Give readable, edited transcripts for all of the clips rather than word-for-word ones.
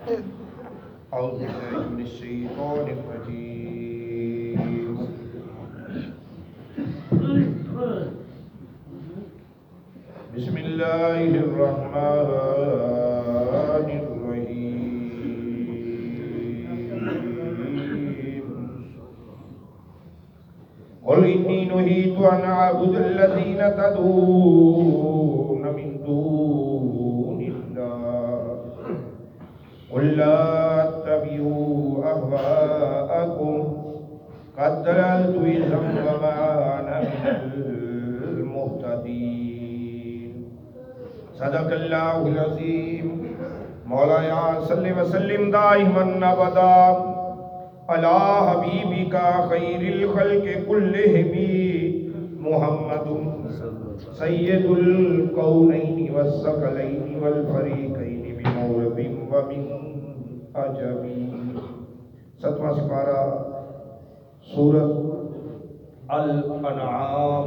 أعوذ بالله من الشيطان الرجيم. بسم الله الرحمن الرحيم. قل إني نهيت أن أعبد الذين تدعون من دون الله قل لا اتبعوا أهواءكم قد ضللت إذا وما أنا من المهتدين. صدق الله العظيم. مولاي صل وسلم دائما أبدا على حبيبك خير الخلق كلهم محمد سيد الكونين والثقلين والفريقين بمورب ومن عجب. ستواں سپارہ سورۃ الانعام،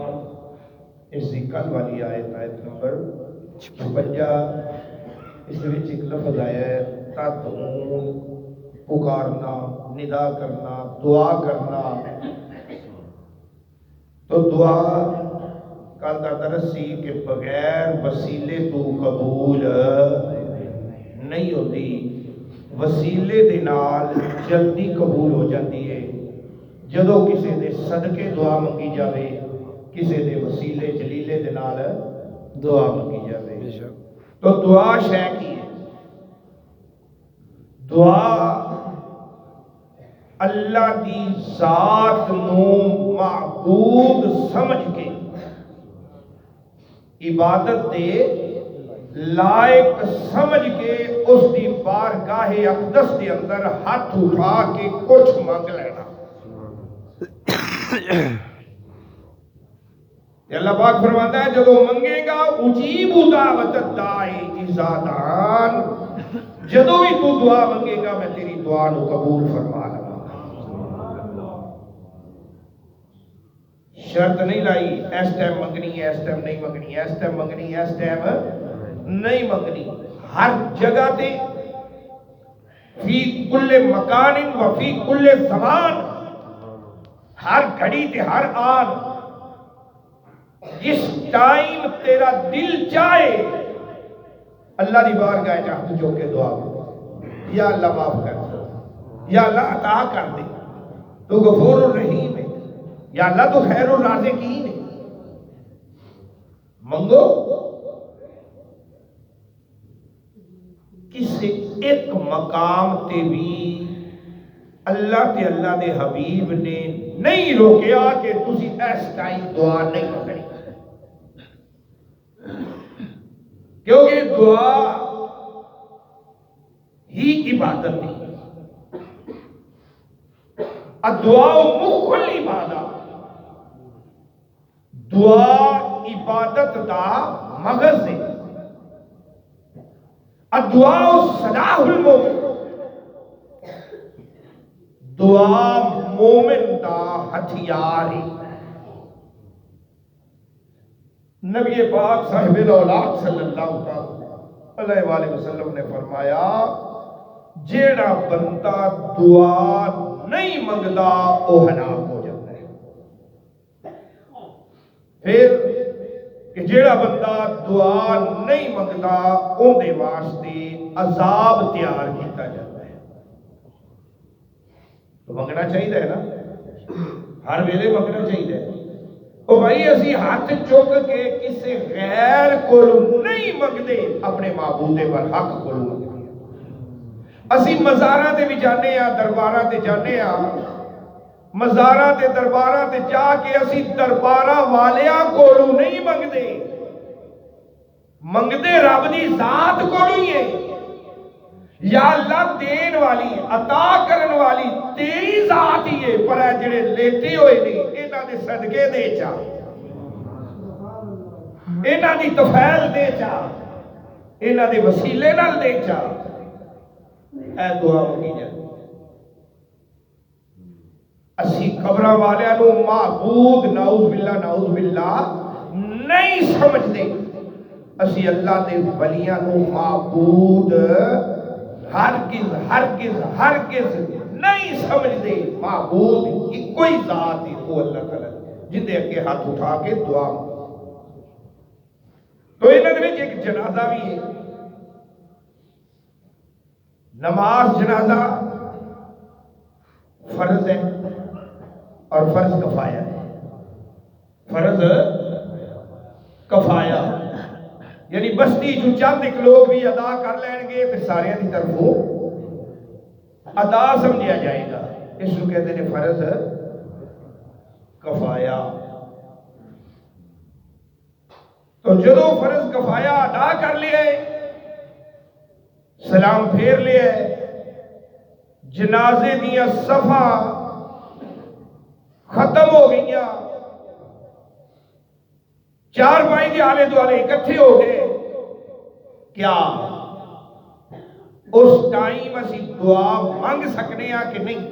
اس کی کل والی آیت نمبر 56. اس وچ ایک لفظ آیا ہے تدعون، پکارنا، ندا کرنا، دعا کرنا. تو دعا کل کا درس سی کہ بغیر وسیلے تو قبول نہیں ہوتی. وسیلے دے نال جلدی قبول ہو جاتی ہے. جدو کسی دے صدقے دعا منگی جاوے، کسی دے وسیلے جلیلے دے نال دعا منگی جاوے. تو دعا شے کی ہے؟ دعا اللہ دی ذات نو معبود سمجھ کے عبادت دے لائق سمجھ کے اس دی بارگاہ اقدس دے اندر ہاتھ اٹھا کے کچھ مانگ لینا. اللہ پاک فرماتا ہے جدو منگے گا اجیب دعوت الداعی اذا دعان، جدو بھی تو دعا منگے گا میں تیری دعا نو قبول فرما لوں. شرط نہیں لائی اس ٹائم منگنی ہے، اس ٹائم نہیں منگنی ہے، اس ٹائم منگنی ہے، اس ٹائم نہیں منگنی. ہر جگہ تے فی کل مکان و فی کل زمان، ہر گھڑی تے ہر آن جس ٹائم تیرا دل چاہے اللہ دی بارگاہ جا ہاتھ جو کے دعا کرو، یا اللہ معاف کر دے، یا اللہ عطا کر دے، تو غفور الرحیم ہے، یا اللہ تو خیر الرازقین ہے. منگو. کسی ایک مقام تے بھی اللہ تے اللہ دے حبیب نے نہیں روکیا کہ تسی اس ٹائم دعا نہیں کرنی، کیونکہ دعا ہی عبادت ہے. الدعاء مخ العبادت، دعا عبادت دا مغز ہے. الدعاء سلاح المومن، دعا مومن دا ہتھیار ہے. نبی پاک صاحب الاولاد صلی اللہ علیہ وآلہ وسلم نے فرمایا جیڑا بندہ دعا نہیں منگدا وہ ہلاک ہو جاتا ہے. پھر کہ جیڑا بندہ دعا نہیں منگدا اون دے واسطے عذاب تیار کیتا جاتا ہے. تو منگنا چاہیے نا، ہر ویلے منگنا چاہیے. او بھائی اسی ہاتھ چک کے کسی غیر کو نہیں منگدے، اپنے معبود پر حق کو منگدے. اسی مزاراں تے بھی جانے ہاں، درباراں تے جانے ہاں، مزاراں تے درباراں تے جا کے اسی درباراں والیاں کولوں نہیں منگدے، منگدے رب دی ذات کولوں ہی ہے. یا اللہ دین والی عطا کرن والی تیری ذات ہی ہے، پر اے جڑے لیٹے ہوئے نے انہاں دے صدقے دے چا، انہاں دی طفیل دے چا، انہاں دے وسیلے نال دے چا. اے دعا منگی جائے. اسی قبراں والیاں نو معبود نعوذ باللہ نہیں سمجھتے، اسی اللہ دے ولیاں نو معبود ہرگز ہرگز ہرگز نہیں سمجھتے معبود کوئی ذات ہے وہ اللہ تعالیٰ جن دے اگے ہاتھ اٹھا کے دعا تو انہوں نے ایک جنازہ بھی ہے نماز جنازہ فرض ہے اور فرض کفایہ ہے فرض کفایہ یعنی بستی جو چند ایک لوگ بھی ادا کر لین گے تو سارے کی طرفوں ادا سمجھا جائے گا اس کو کہتے ہیں فرض کفایہ تو جدو فرض کفایہ ادا کر لیا سلام پھیر لیا جنازے دیا صفحہ ختم ہو گئی چار پائی کے آلے دوالے اکٹھے ہو گئے کیا اس ٹائم اسی دعا مانگ سکنے ہیں کہ نہیں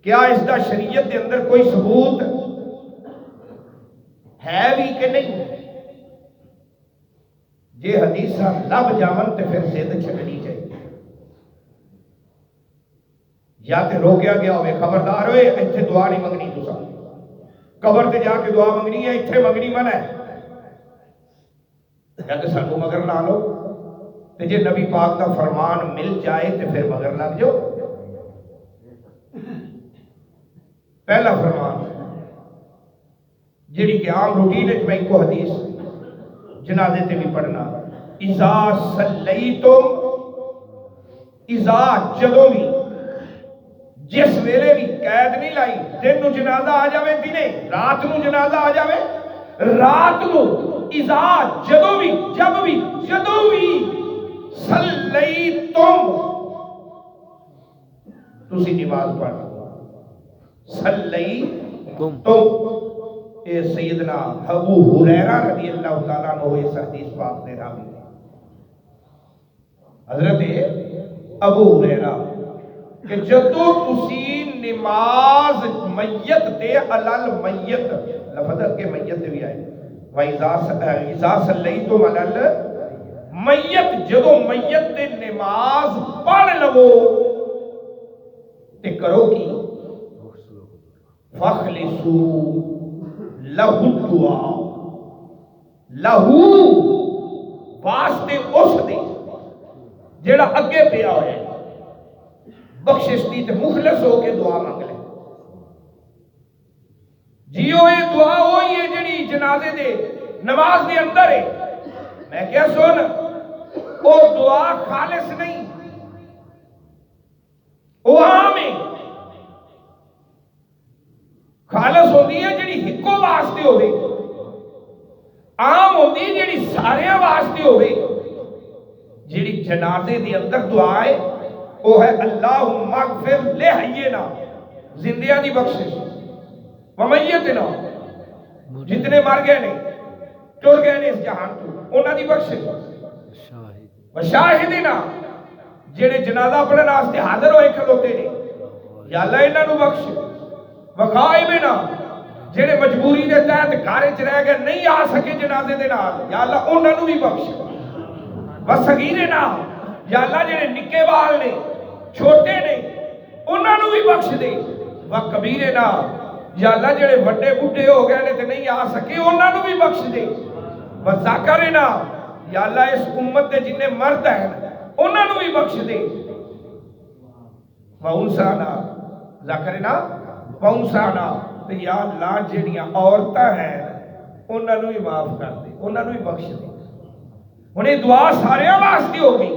کیا اس کا شریعت کے اندر کوئی ثبوت ہے بھی کہ نہیں جے حدیثہ لب جاون تے پھر زد چھڑنی چاہیے یا تے روکیا گیا ہوئے خبردار ہوئے ایتھے دعا نہیں منگنی تسا قبر تے جا کے دعا منگنی ہے ایتھے منگنی من ہے یا تے سانو مگر لا لو تے جے نبی پاک کا فرمان مل جائے تے پھر مگر لگ جو پہلا فرمان جیڑی کہ عام روٹین ہے میں کو حدیث جنازے تے بھی پڑھنا اذا صلیتم اذا جدو بھی جس ویلے بھی قید نہیں لائی دن نو جنازہ آ جاوے دنے رات نو جنازہ آ جاوے رات نو اذا جدو بھی جب بھی جدو بھی صلیتم تسی نماز پڑھ صلیتم اے سیدنا ابو ہریرہ رضی اللہ تعالیٰ عنہ اس حدیث پاک نے راوی حضرت ابو ہریرہ کہ جدو تسی نماز میت دے علال میت لفظ کے میت دے بھی آئے وَإِذَا صَلَّيْتُمْ عَلَى الْمَيِّتِ جدو میت دے نماز پڑھ لو تے کرو کی فَخْلِصُوا لہو دعا لہو واسطے اس دے جیڑا اگے پیا ہوئے بخشش دی تے مخلص ہو کے دعا مانگ لے جیو یہ دعا ہوئی ہے جڑی جنازے دے نماز دے اندر ہے میں کیا سن وہ دعا خالص نہیں وہ عام ہے خالص ہوتی ہے جڑی ہکو واسطے ہوئے عام ہوتی ہے جڑی سارے واسطے ہوئے جڑی جنازے دی اندر دعا ہے وہ ہے اللہم اغفر لحینا زندیاں دی بخشش ومیتنا جتنے مر گئے نہیں ٹر گئے نہیں اس جہان تو انہاں دی بخشش وشاہدنا جڑے جنازہ پڑھن واسطے حاضر ہوئے کھلوتے نے یا اللہ انہاں نو بخش وغائبنا جڑے مجبوری دے تحت گھر وچ رہ گئے نہیں آ سکے جنازے دے نال یا اللہ انہاں نو بھی بخش وصغیرنا یا اللہ جڑے نکے وال نے چھوٹے نے انہاں نو بھی بخش دے وکبیرنا یا اللہ جڑے بڑے بڈھے ہو گئے نے تے نہیں آ سکے انہاں نو بھی بخش دے وذاکرنا یا اللہ اس امت دے جننے مرد ہیں انہاں نو بھی بخش دے وانسانا ذکرنا وانسانا تے یا اللہ جڑیاں عورتاں ہیں انہاں نو بھی معاف کر دے انہاں نو بھی بخش دے انہیں دعا سارے واسطے ہو گئی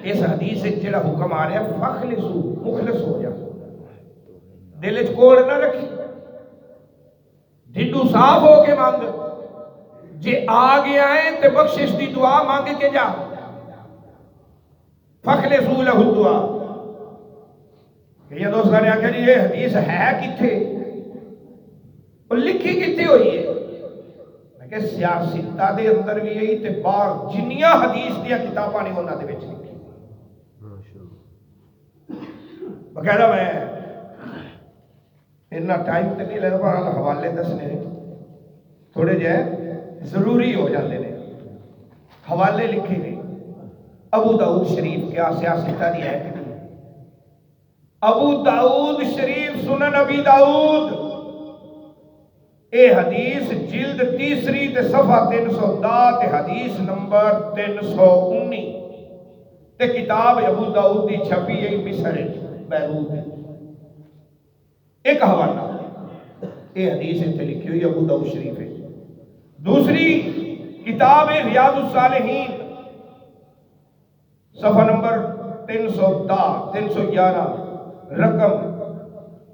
اس حدیث سے جڑا حکم آ رہا ہے فخلصو مخلص ہو جا دل وچ کوڑ نہ رکھی ڈھڈو صاف ہو کے مانگ جے آ گیا ہے تے بخشش دی دعا مانگ کے جا فخلصو لہ الدعا کہ یہ دوستان نے آکھا جی یہ حدیث ہے کتھے اور لکھی کتھے ہوئی ہے میں کہ سیاستہ دے اندر بھی یہی تے باہر جنیاں حدیث دیا کتاباں نے ہونا دے بیچ لکھی بقیدہ میں اتنا ٹائم تے نہیں لگا پر حوالے دسنے تھوڑے جائے ضروری ہو جاتے ہیں حوالے لکھے گئے ابو داؤد شریف کیا سیاستہ دی ہے کہ نہیں؟ ابو داؤد شریف سنن ابی داؤد اے حدیث جلد تیسری تے صفحہ 310 تے حدیث نمبر 319 تے کتاب ابو داؤد دی چھپی ہے مصر بیروت ہے۔ ایک حوالہ اے حدیث تے لکھی ہوئی ابو داؤد شریف ہے۔ دوسری کتاب ریاض الصالحین صفحہ نمبر 311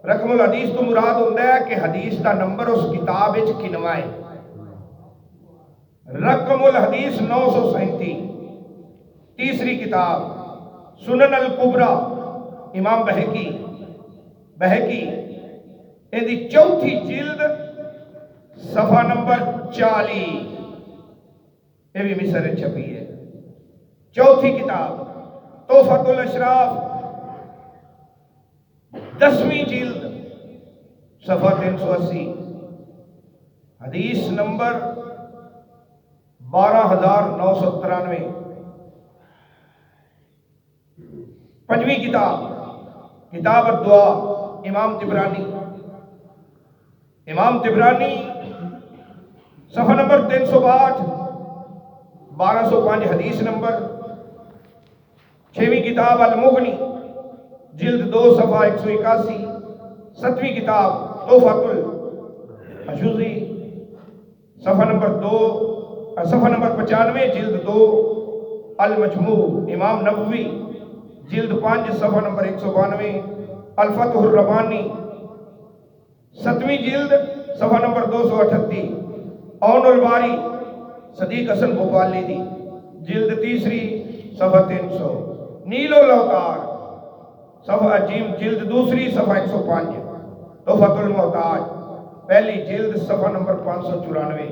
رقم الحدیث تو مراد ہوتا ہے کہ حدیث کا نمبر اس کتاب وچ کنواں ہے۔ رقم الحدیث 937 تیسری کتاب سنن الکبریٰ امام بہقی دی چوتھی جلد صفحہ نمبر 40 یہ بھی مصر چھپی ہے۔ چوتھی کتاب تحفۃ الاشراف 10ویں جلد صفحہ 380 حدیث نمبر 12993۔ پنجویں کتاب الدعا امام طبرانی صفحہ نمبر 362 1205 حدیث نمبر۔ چھویں کتاب المغنی جلد 2 صفحہ 181۔ ساتویں کتاب تحفۃ الحجوزی صفحہ نمبر 95 جلد 2 المجموع امام نووی جلد 5 صفحہ نمبر 192۔ الفتح الربانی 7ویں جلد صفحہ نمبر 238۔ عون الباری صدیق حسن بھوپالی دی جلد تیسری صفحہ 300۔ نیل الاوتار صفحہ جلد دوسری صفحہ 105۔ تحفۃ المحتاج پہلی جلد صفحہ نمبر 594۔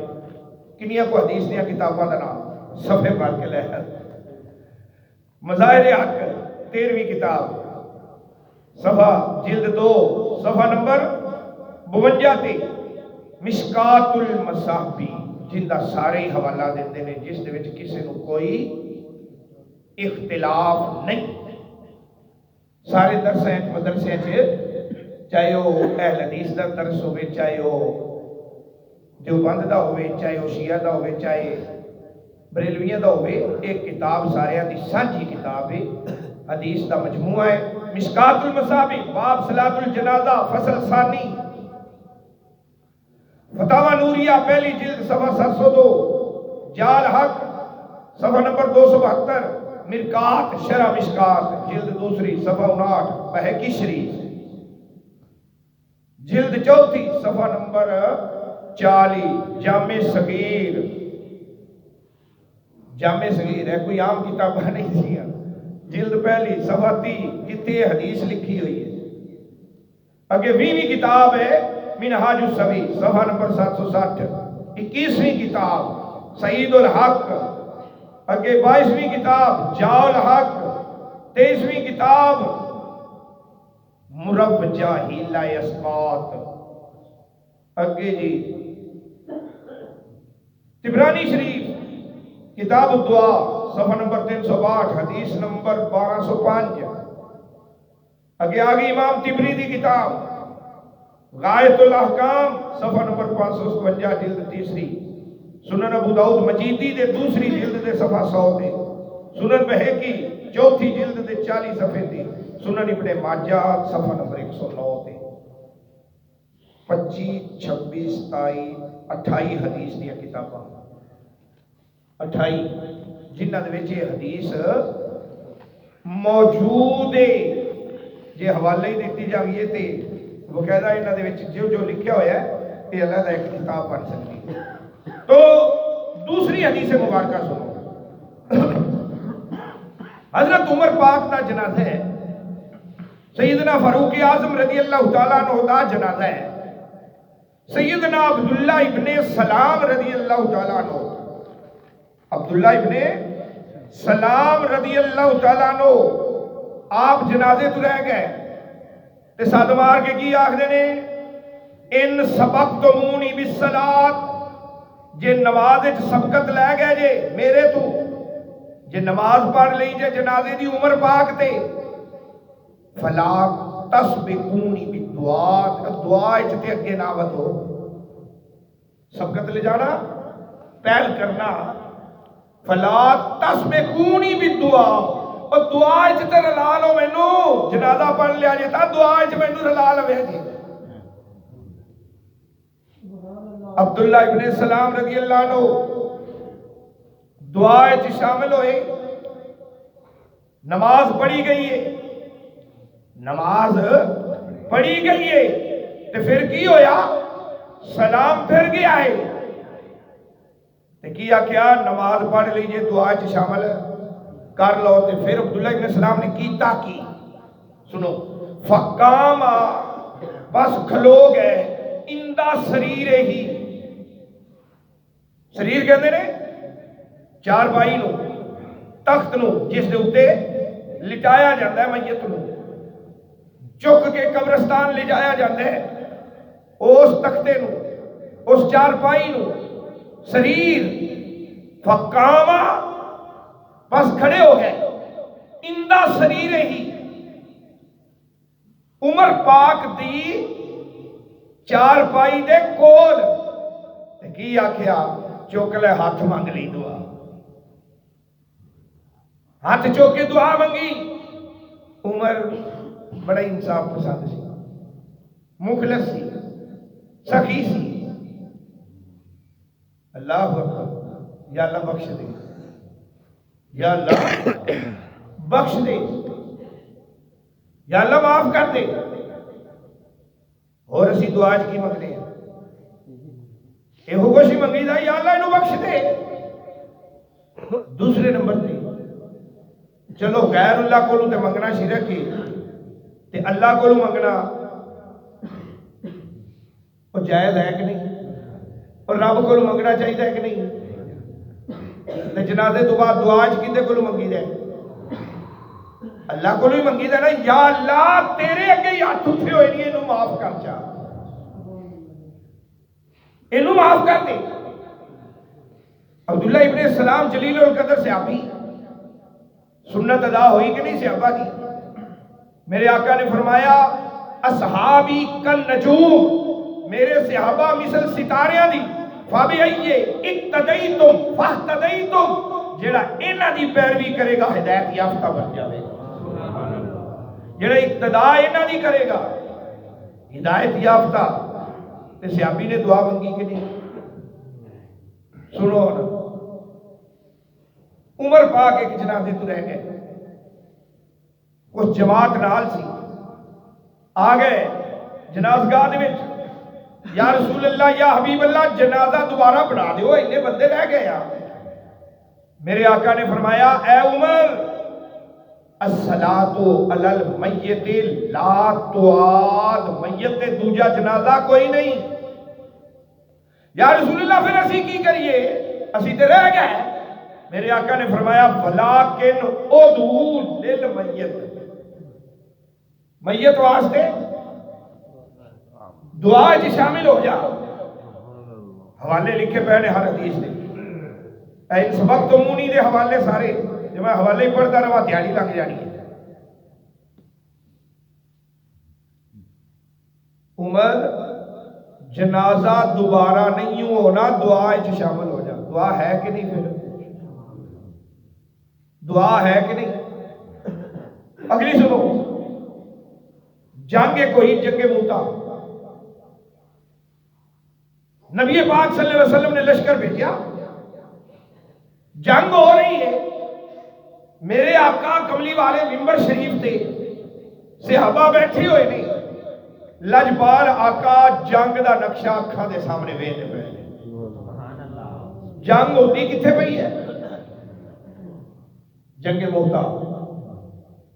کنیا کو حدیث دیا کتاباں دا نام صفحے پڑھ کے لے۔ مظاہر حق 13ویں کتاب صفحہ جلد 2 صفحہ نمبر 52 تے مشکات المصابی جن دا سارے ہی حوالہ دیندے نے جس دے وچ کسی نو کوئی اختلاف نہیں۔ سارے درسیں مدرسے چاہے وہ اہل حدیث دا درس ہوئے، چاہے وہ دیوبند دا ہوئے، چاہے وہ شیعہ دا ہوئے، چاہے بریلویہ دا ہوئے، ایک کتاب سارے دی سانجھی کتاب ہے، حدیث دا مجموعہ ہے۔ مشکات المصابی باب صلاۃ الجنازہ فصل ثانی۔ فتاوی نوریہ پہلی جلد صفحہ 702۔ جال حق صفحہ نمبر 272۔ مرکات شرح مشکات جلد دوسری صفحہ 59۔ بہقی شریف جلد چوتھی صفحہ نمبر 40۔ جامع صغیر ہے، کوئی عام کتاب نہیں سی، جلد پہلی صفحہ 30 جتنے حدیث لکھی ہوئی ہے۔ اگے 20ویں کتاب ہے منہاج السبیل صفحہ نمبر 760۔ 21ویں کتاب سعید الحق۔ اگے 22ویں کتاب جاء الحق۔ 23ویں کتاب مربجہ ہیلہ اسقاط۔ اگے جی طبرانی شریف کتاب الدعا صفحہ نمبر 362 حدیث نمبر 1205۔ اگے آگے امام طبری دی کتاب غایت الاحکام صفحہ نمبر 557 جلد تیسری۔ سنن ابو داؤد مجیدی دے دوسری جلد دے صفحہ 100 تے۔ سنن بہقی چوتھی جلد دے 40 صفحے تے۔ سنن ابن ماجہ صفحہ نمبر 109 تے۔ 25 26 27 28 حدیث دیا کتاباں 28 جنہ دے وچ یہ حدیث موجود ہے، جے حوالے ہی دیتی جاویے تے باقاعدہ انہاں دے وچ جو لکھیا ہوا ہے یہ علیحدہ ایک کتاب بن سکتی ہے۔ تو دوسری حدیث مبارکہ سنو۔ حضرت عمر پاک دا جنازہ ہے، سیدنا فاروق اعظم رضی اللہ تعالیٰ عنہ دا جنازہ ہے، سیدنا عبداللہ ابن سلام رضی اللہ تعالیٰ عنہ، عبداللہ ابن سلام رضی اللہ تعالیٰ عنہ آپ جنازے تو رہ گئے تے ساتھ مار کے کی آخر نے ان سبقتمونی بالصلاۃ، جے نماز سبقت لے گئے جے میرے تو، جے نماز پڑھ لی جے جنازے دی عمر پاک تے فلا تسبقونی بالدعاء، دعا تے اگے نہ ودو، سبقت لے جانا پہل کرنا، فلا تسبقونی بالدعاء، اور دعا تے رلا لو مینو، جنازہ پڑھ لیا جے تا دعا مینو رلا لو جی۔ عبداللہ ابن سلام رضی اللہ عنہ دعا شامل ہوئے، نماز پڑھی گئی ہے، نماز پڑھی گئی ہے تو پھر کی ہویا، سلام پھر گیا ہے تو کیا کیا نماز پڑھ لیجئے دعا شامل کر لو، تو پھر عبداللہ ابن سلام نے کیتا کی سنو، فقام بس کھلو گئے اندہ سریر ہی، سریر کہتے نے چار بائی نو، تخت نو جس دے اتے لٹایا جاتا ہے میت نو، چک کے قبرستان لے جایا جاتا ہے، اس تختے نو اس چار پائی نو سریر، فقاما بس کھڑے ہو گئے اندہ سریر ہی، عمر پاک دی چار پائی دے کول، کی آکھیا چوکلے ہاتھ مانگ لی دعا، ہاتھ چوک کے دعا منگی۔ عمر بڑا انصاف پسند سی، مخلص سی، سخی سی، اللہ اکبر، یا اللہ بخش دے، یا اللہ بخش دے، یا اللہ معاف کر دے، اور اسی دعا کی منگنے ہیں یہ خوشی منگی دا، یا اللہ انہوں بخش دے۔ دوسرے نمبر تے چلو غیر اللہ کو تے منگنا شرک ہے، تے اللہ کو منگنا وہ جائز ہے کہ نہیں، اور رب کو منگنا چاہیے کہ نہیں، تے جنازے تو بعد دعا کدے کو منگی دے، اللہ کو ہی منگی دے نا، یا اللہ تیرے اگے ہاتھ اٹھے ہوئے نہیں، انہوں معاف کر جا، انہوں معاف کر دے۔ عبداللہ ابن السلام جلیل القدر صحابی، سنت ادا ہوئی کہ نہیں صحابہ کی؟ میرے آقا نے فرمایا اصحابی کل نجوم، میرے صحابہ مثل ستاریاں دی، فَبِأَيِّ اِقْتَدَيْتُمْ فَاهْتَدَيْتُمْ، جیڑا انہاں دی پیروی کرے گا ہدایت یافتہ بن جاوے گا، جیڑا اقتداء انہاں دی کرے گا ہدایت یافتہ۔ تے صحابی نے دعا منگی کہ نہیں؟ سنو نا، عمر پاک ایک جنازے تو رہ گئے، اس جماعت نال سی، آ گئے جنازگاہ دے وچ، یا رسول اللہ یا حبیب اللہ جنازہ دوبارہ بنا دیو، اتنے بندے رہ گئے یا۔ میرے آقا نے فرمایا اے عمر الصلاۃ علی المیت لا تعاد، میت تے دوجا جنازہ کوئی نہیں۔ یا رسول اللہ پھر اسی کی کریے، اسی تے رہ گئے۔ میرے آقا نے فرمایا ولیکن ادعو للمیت، میت واسطے دعا جی شامل ہو جا، حوالے لکھے پہنے ہر حدیث نے، این سبق تو مونی دے حوالے سارے، جو میں حوالے ہی پڑھتا رہا دیاری لگ جانی ہے۔ عمر جنازہ دوبارہ نہیں ہونا، دعا اچھ شامل ہو جا، دعا ہے کہ نہیں؟ پھر دعا ہے کہ نہیں؟ اگلی سنو، جنگ کوئی جنگ موتا، نبی پاک صلی اللہ علیہ وسلم نے لشکر بھیجا، جنگ ہو رہی ہے، میرے آقا کملی والے ممبر شریف تھے، صحابہ بیٹھے ہوئے نہیں، لجپال آقا جنگ دا نقشہ اکھاں دے سامنے ویکھدے پئے، جنگ ہوتی کتھے پئی ہے؟ جنگ موتا۔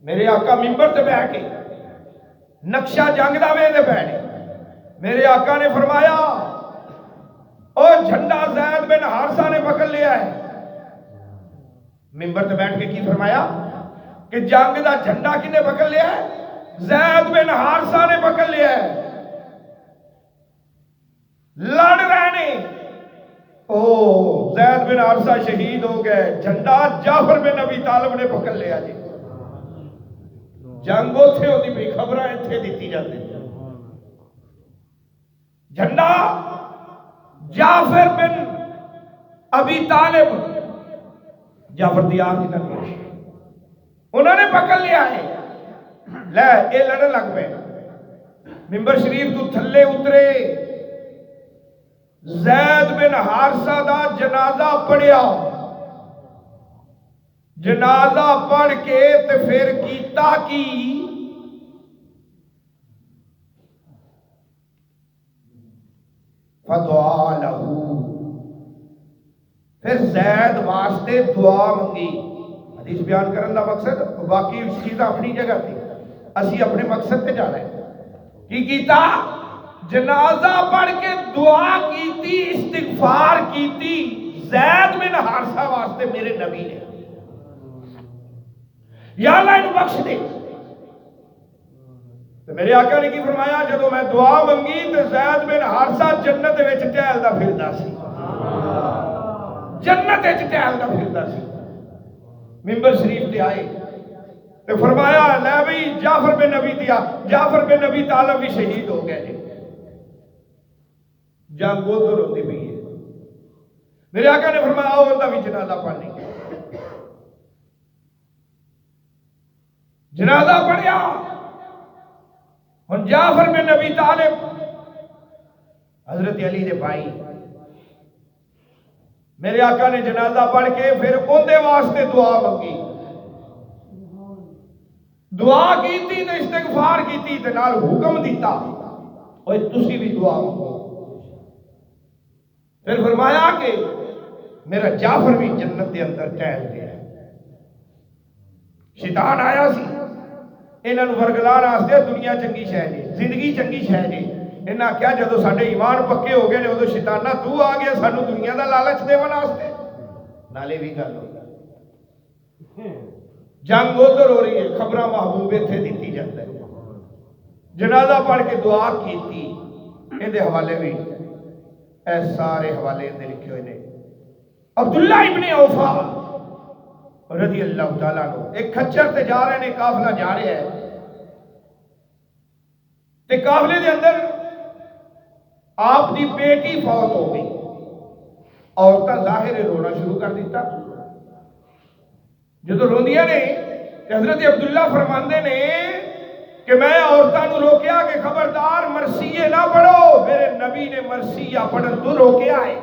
میرے آقا ممبر تے بیٹھ کے نقشہ جنگ دا ویکھدے پئے نے، میرے آقا نے فرمایا اور جھنڈا زید بن حارثہ نے پکڑ لیا ہے۔ ممبر تے بیٹھ کے کی فرمایا کہ جنگ دا جھنڈا کنے پکڑ لیا ہے؟ زید بن حارثہ نے پکڑ لیا ہے، لڑ رہے نے، او زید بن حارثہ شہید ہو گئے، جھنڈا جعفر بن ابی طالب نے پکڑ لیا جی، جنگ اوتھے ہوندی پئی، خبراں ایتھے دتی جاندی، جھنڈا جعفر بن ابی طالب، جعفر تیار نہیں کرتے، انہوں نے پکڑ لیا ہے، لے اے لڑن لگ پے، ممبر شریف تو تھلے اترے، زید بن حارثہ دا جنازہ پڑھیا، جنازہ پڑھ کے تے پھر کیتا کی فدعا لہو، پھر زید واسطے دعا منگی۔ حدیث بیان کرن دا مقصد باقی اس چیز اپنی جگہ تھی، اسی اپنے مقصد تے جا رہے ہیں۔ کی کیتا؟ جنازہ پڑھ کے دعا کیتی، استغفار کیتی زید بن حارثہ واسطے میرے نبی نے، یا اللہ انہوں بخش دے۔ تو میرے آقا نے کی فرمایا، جدو میں دعا منگی تو زید بن حارثہ جنت وچ ٹہلدا پھردا سی، جنت وچ ٹہلدا پھردا سی۔ ممبر شریف تے آئے تو فرمایا، لے بھئی جعفر بن ابی طالب بھی شہید ہو گئے جی، جنگ ادھر ہوتی پئی ہے۔ میرے آقا نے فرمایا آؤ انہاں بھی جنازہ پڑھ لیں، جنازہ پڑھیا۔ ہن جعفر بن ابی طالب حضرت علی دے بھائی، میرے آقا نے جنازہ پڑھ کے پھر اندے واسطے دعا منگی، دعا کیتی تے استغفار کیتی تے نال حکم دیتا اوے تسی بھی دعا منگو۔ پھر فرمایا کہ میرا جعفر بھی جنت دے اندر ٹہل گیا ہے۔ شیطان آیا سی انہاں نوں ورگلان واسطے، دنیا چنگی شے جی، زندگی چنگی شے جی، انہاں کیا جدو ساڈے ایمان پکے ہو گئے نے ادو شیطانہ تو آ گیا سانو دنیا دا لالچ دیون واسطے، نالے بھی گل ہو جنگ ادھر ہو رہی ہے، خبراں محبوب ایتھے دتی جاتا ہے۔ جنازہ پڑھ کے دعا کیتی، اندے حوالے بھی اے سارے حوالے اندے لکھے ہوئے نے۔ عبداللہ ابن اوفا رضی اللہ تعالیٰ عنہ ایک کھچر تے جا رہے نے، قافلہ جا رہے ہیں تے قافلے دے اندر آپ دی بیٹی فوت ہو گئی، عورتاں ظاہر رونا شروع کر دیتا۔ جدو روندیاں نے حضرت عبداللہ فرماندے نے کہ میں عورتاں نو روکیا کہ خبردار مرثیہ نہ پڑھو، میرے نبی نے مرثیہ پڑھن تو روکیا ہے،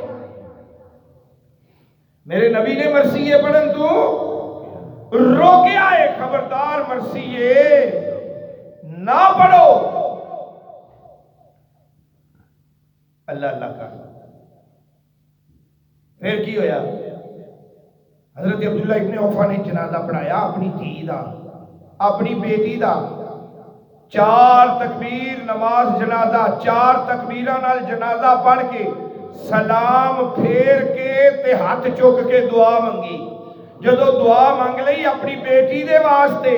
میرے نبی نے مرثیہ پڑھن تو روکیا ہے، خبردار مرثیہ نہ پڑھو۔ اللہ اللہ کا پھر کی ہویا؟ حضرت عبداللہ ابن اوفا نے جنازہ پڑھایا اپنی دھی دا، اپنی بیٹی دا، 4 تکبیر نماز جنازہ، 4 تکبیراں نال جنازہ پڑھ کے سلام پھیر کے تے ہاتھ چک کے دعا منگی۔ جدو دعا منگ لئی اپنی بیٹی دے واسطے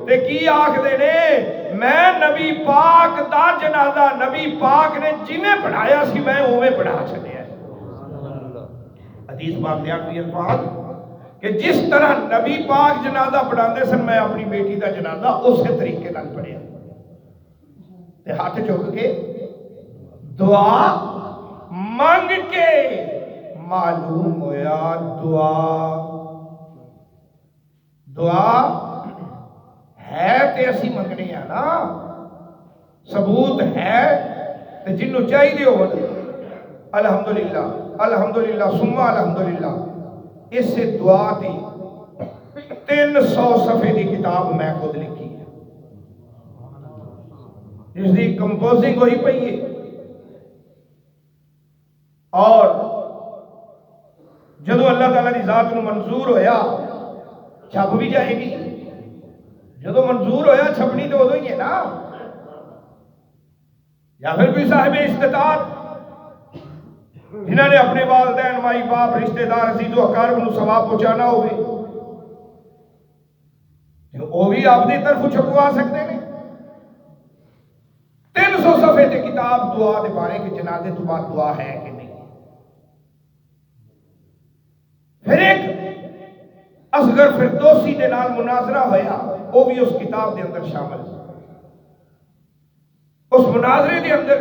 تے کی آکھدے نے، میں نبی پاک دا جنازہ نبی پاک نے جویں پڑھایا سی میں اوویں پڑھا چھڈیا ہے۔ حدیث پاک دے آخری الفاظ کہ جس طرح نبی پاک جنازہ پڑھاندے سن میں اپنی بیٹی دا جنازہ اسی طریقے نال پڑھیا تے ہاتھ چک کے دعا منگ کے معلوم ہویا دعا ہے تے اسی منگنے ہیں نا، ثبوت ہے تے جنوں چاہیے ہو الحمدللہ الحمدللہ ثم الحمدللہ۔ اس سے دعا دی 300 صفحے دی کتاب میں خود لکھی ہے، جس دی کمپوزنگ ہوئی پئی ہے، اور جدو اللہ تعالیٰ دی ذات نو منظور ہویا چھپ بھی جائے گی، جدو منظور ہویا چھپنی تو ادو ہی ہے نا، یا پھر کوئی صاحب استطاعت جنہوں نے اپنے والدین مائی باپ رشتہ دار عزیز و اقارب نو ثواب پہنچانا ہوئے وہ بھی آپ دی طرف چھپوا سکتے ہیں۔ 300 صفحے تے کتاب دعا دے بارے کہ جنازے تو بعد دعا ہے کہ نہیں، پھر ایک اصغر فردوسی دے نال مناظرہ ہویا، وہ بھی اس کتاب دے اندر شامل ہے۔ اس مناظرے دے اندر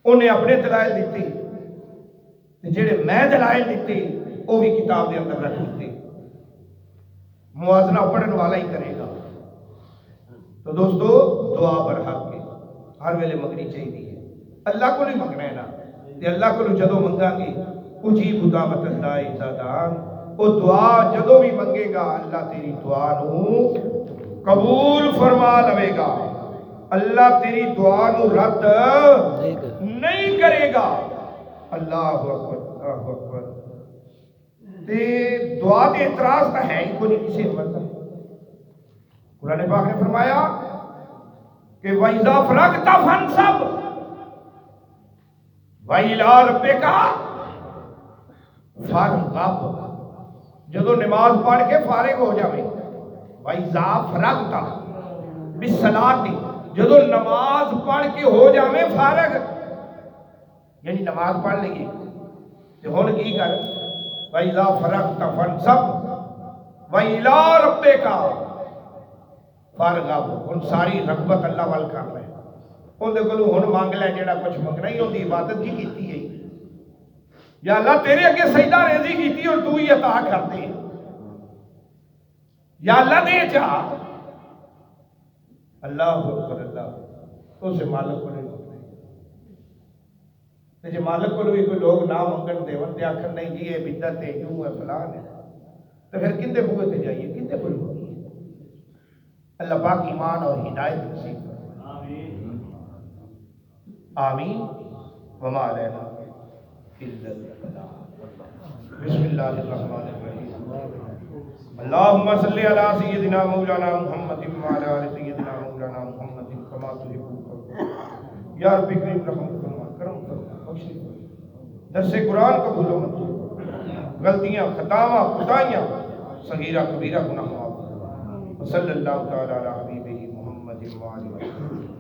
انہیں اپنے دلائل دیتے، جڑے میں دلائل دیتے وہ بھی کتاب دے اندر رکھ دیتے۔ موازنہ پڑھن والا ہی کرے گا۔ تو دوستو دعا برحق کے ہر ویلے منگنی چاہیے، اللہ کو نہیں منگنا ہے نا، تے اللہ کو جدو منگا گے اجیب دعوت اللہ اذا دعان، وہ دعا جدو بھی منگے گا اللہ تیری دعا نو قبول فرما لوے گا، اللہ تیری دعا نو رد نہیں کرے گا۔ اللہ اکبر اللہ اکبر۔ تے دعا تے اعتراض تو ہے ہی کوئی کسی امت کا۔ قرآن پاک نے فرمایا کہ وَإِذَا فَرَغْتَ فَانْصَبْ وَإِلَىٰ رَبِّكَ فَارْغَب، جدو نماز پڑھ کے فارغ ہو جاوے، وَإِذَا فَرَغْتَ بِالصَّلَاةِ، جدو نماز پڑھ کے ہو جاوے فارغ، یعنی نماز پڑھ لگی تو ہن کی کر، وَإِذَا فَرَغْتَ فَانْصَبْ وَإِلَىٰ رَبِّكَ فارغب، ہن ساری رغبت اللہ وال کر لے، اندر کولوں ہن مانگ لے جڑا کچھ منگنا ہی، اندی عبادت کی کیتی ہے، یا اللہ تیرے اگے سجدہ ریزی کیتی اور تو ہی عطا کر دے، یا اللہ دے چاہ، اللہ اکبر اللہ، تو سے مالک کو نہیں منگنا۔ جی مالک کو بھی کوئی لوگ نہ منگن دے ون تے آخر نہیں جی یہ بدعت ہے، یوں ہے فلان ہے، تو پھر کندے بوئے تے جائیے، کندے کوئی ہوگی؟ اللہ پاک ایمان اور ہدایت نصیب کرے، آمین وما علینا الا البلاغ۔ بسم اللہ الرحمن الرحیم، اللہم صلی علی سیدنا مولانا محمد وعلی آل سیدنا مولانا محمد کما تحب یا رب کریم رحمت فرما، کرم فرما، بخش درس قرآن قبول و منظور، غلطیاں خطاواں خطائیاں صغیرہ کبیرہ گناہ معاف، صلی اللہ تعالی علی حبیبہ محمد وعلی آلہ۔